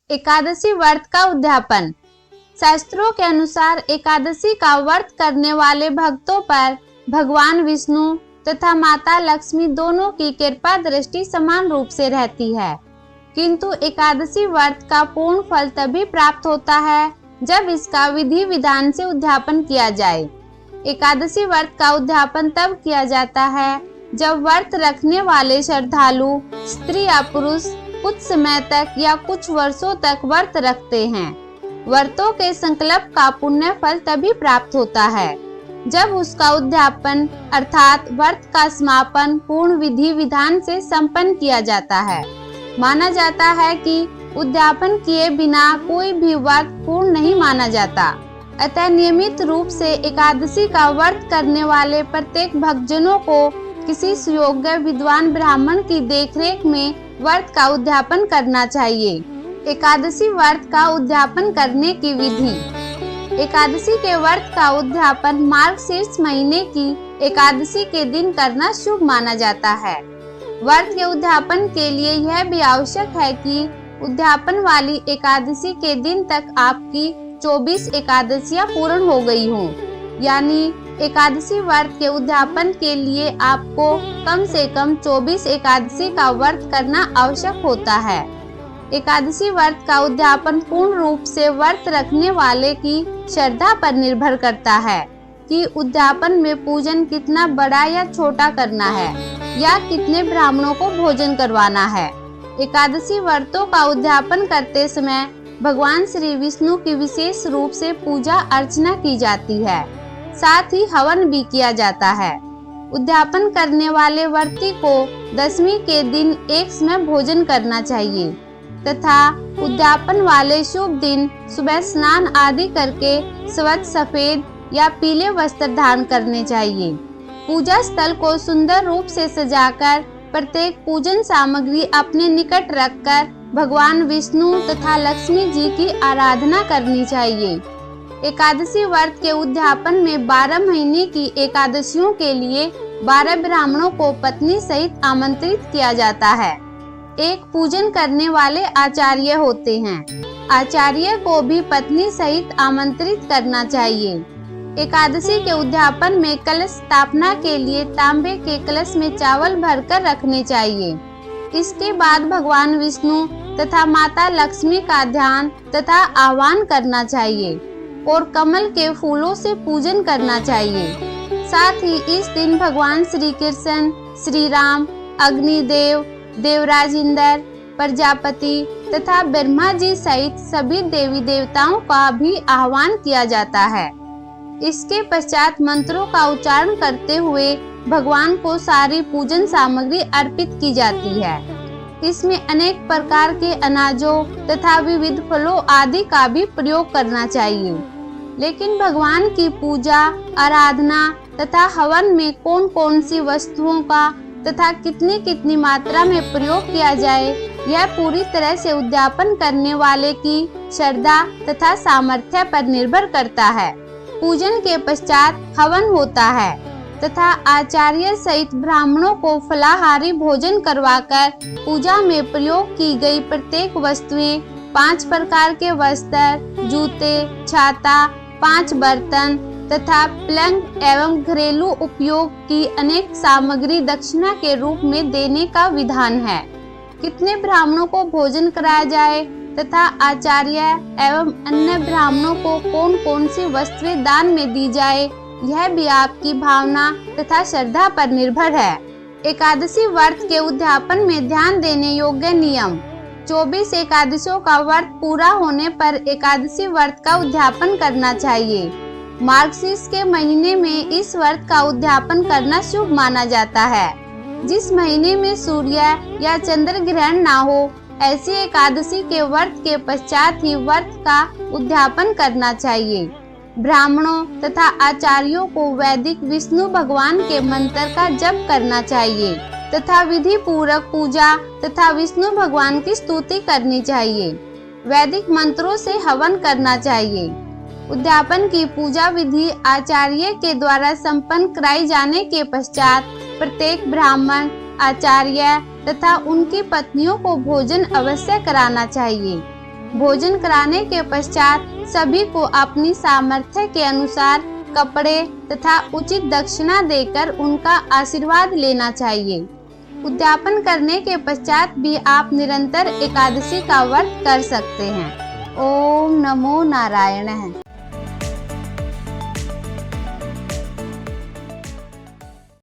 एकादशी व्रत का उद्यापन। शास्त्रों के अनुसार एकादशी का व्रत करने वाले भक्तों पर भगवान विष्णु तथा माता लक्ष्मी दोनों की कृपा दृष्टि समान रूप से रहती है, किंतु एकादशी व्रत का पूर्ण फल तभी प्राप्त होता है जब इसका विधि विधान से उद्यापन किया जाए। एकादशी व्रत का उद्यापन तब किया जाता है जब व्रत रखने वाले श्रद्धालु स्त्री या पुरुष कुछ समय तक या कुछ वर्षों तक व्रत रखते हैं। व्रतों के संकल्प का पुण्य फल तभी प्राप्त होता है जब उसका उद्यापन अर्थात व्रत का समापन पूर्ण विधि विधान से संपन्न किया जाता है। माना जाता है कि उद्यापन किए बिना कोई भी व्रत पूर्ण नहीं माना जाता। अतः नियमित रूप से एकादशी का व्रत करने वाले प्रत्येक भक्तजनों को किसी सुयोग्य विद्वान ब्राह्मण की देखरेख में व्रत का उद्यापन करना चाहिए। एकादशी व्रत का उद्यापन करने की विधि। एकादशी के व्रत का उद्यापन मार्गशीर्ष महीने की एकादशी के दिन करना शुभ माना जाता है। व्रत के उद्यापन के लिए यह भी आवश्यक है कि उद्यापन वाली एकादशी के दिन तक आपकी 24 एकादशियां पूर्ण हो गई हों, यानी एकादशी व्रत के उद्यापन के लिए आपको कम से कम 24 एकादशी का व्रत करना आवश्यक होता है। एकादशी व्रत का उद्यापन पूर्ण रूप से व्रत रखने वाले की श्रद्धा पर निर्भर करता है कि उद्यापन में पूजन कितना बड़ा या छोटा करना है या कितने ब्राह्मणों को भोजन करवाना है। एकादशी व्रतों का उद्यापन करते समय भगवान श्री विष्णु की विशेष रूप से पूजा अर्चना की जाती है, साथ ही हवन भी किया जाता है। उद्यापन करने वाले व्रती को दशमी के दिन एक समय भोजन करना चाहिए तथा उद्यापन वाले शुभ दिन सुबह स्नान आदि करके स्वच्छ सफेद या पीले वस्त्र धारण करने चाहिए। पूजा स्थल को सुंदर रूप से सजाकर प्रत्येक पूजन सामग्री अपने निकट रखकर भगवान विष्णु तथा लक्ष्मी जी की आराधना करनी चाहिए। एकादशी व्रत के उद्यापन में 12 महीने की एकादशियों के लिए 12 ब्राह्मणों को पत्नी सहित आमंत्रित किया जाता है। एक पूजन करने वाले आचार्य होते हैं। आचार्य को भी पत्नी सहित आमंत्रित करना चाहिए। एकादशी के उद्यापन में कलश स्थापना के लिए तांबे के कलश में चावल भरकर रखने चाहिए। इसके बाद भगवान विष्णु तथा माता लक्ष्मी का ध्यान तथा आह्वान करना चाहिए और कमल के फूलों से पूजन करना चाहिए। साथ ही इस दिन भगवान श्री कृष्ण, श्री राम, अग्निदेव, देवराज इंद्र, प्रजापति तथा ब्रह्मा जी सहित सभी देवी देवताओं का भी आह्वान किया जाता है। इसके पश्चात मंत्रों का उच्चारण करते हुए भगवान को सारी पूजन सामग्री अर्पित की जाती है। इसमें अनेक प्रकार के अनाजों तथा विविध फलों आदि का भी प्रयोग करना चाहिए। लेकिन भगवान की पूजा, आराधना तथा हवन में कौन कौन सी वस्तुओं का तथा कितनी कितनी मात्रा में प्रयोग किया जाए, यह पूरी तरह से उद्यापन करने वाले की श्रद्धा तथा सामर्थ्य पर निर्भर करता है। पूजन के पश्चात हवन होता है तथा आचार्य सहित ब्राह्मणों को फलाहारी भोजन करवाकर पूजा में प्रयोग की गई प्रत्येक वस्तुएं, 5 प्रकार के वस्त्र, जूते, छाता, 5 बर्तन तथा पलंग एवं घरेलू उपयोग की अनेक सामग्री दक्षिणा के रूप में देने का विधान है। कितने ब्राह्मणों को भोजन कराया जाए तथा आचार्य एवं अन्य ब्राह्मणों को कौन कौन सी वस्तुएं दान में दी जाए, यह भी आपकी भावना तथा श्रद्धा पर निर्भर है। एकादशी व्रत के उद्यापन में ध्यान देने योग्य नियम। 24 एकादशियों का व्रत पूरा होने पर एकादशी व्रत का उद्यापन करना चाहिए। मार्गशीर्ष के महीने में इस व्रत का उद्यापन करना शुभ माना जाता है। जिस महीने में सूर्य या चंद्र ग्रहण ना हो, ऐसी एकादशी के व्रत के पश्चात ही व्रत का उद्यापन करना चाहिए। ब्राह्मणों तथा आचार्यों को वैदिक विष्णु भगवान के मंत्र का जप करना चाहिए तथा विधि पूर्वक पूजा तथा विष्णु भगवान की स्तुति करनी चाहिए। वैदिक मंत्रों से हवन करना चाहिए। उद्यापन की पूजा विधि आचार्य के द्वारा संपन्न कराई जाने के पश्चात प्रत्येक ब्राह्मण, आचार्य तथा उनकी पत्नियों को भोजन अवश्य कराना चाहिए। भोजन कराने के पश्चात सभी को अपनी सामर्थ्य के अनुसार कपड़े तथा उचित दक्षिणा देकर उनका आशीर्वाद लेना चाहिए। उद्यापन करने के पश्चात भी आप निरंतर एकादशी का व्रत कर सकते हैं। ओम नमो नारायण।